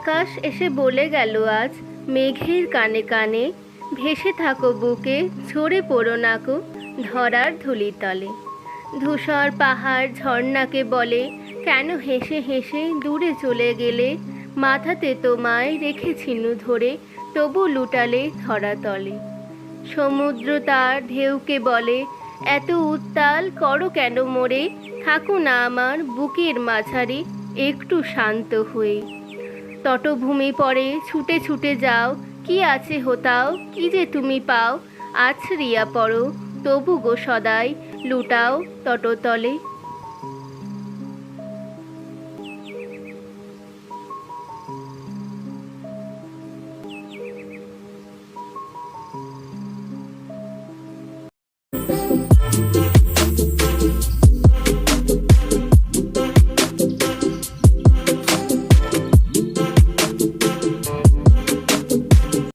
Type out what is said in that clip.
আকাশ এসে বলে গেল আজ মেঘের কানে কানে, ভেসে থাকো বুকে, ঝরে পড়ো নাকো ধরার ধুলি তলে। ধূসর পাহাড় ঝর্ণাকে বলে, কেন হেসে হেসে দূরে চলে গেলে, মাথাতে তোমায় রেখেছিনু ধরে, তবু লুটালে ধরাতলে। সমুদ্র তার ঢেউকে বলে, এত উত্তাল করো কেন মোরে, থাকো না আমার বুকের মাঝারে একটু শান্ত হয়ে। তটভূমি পরে ছুটে ছুটে যাও, কি আছে হোতাও, কি যে তুমি পাও, আছড়িয়া পড়ো তবু গো সদাই, লুটাও তটতলে।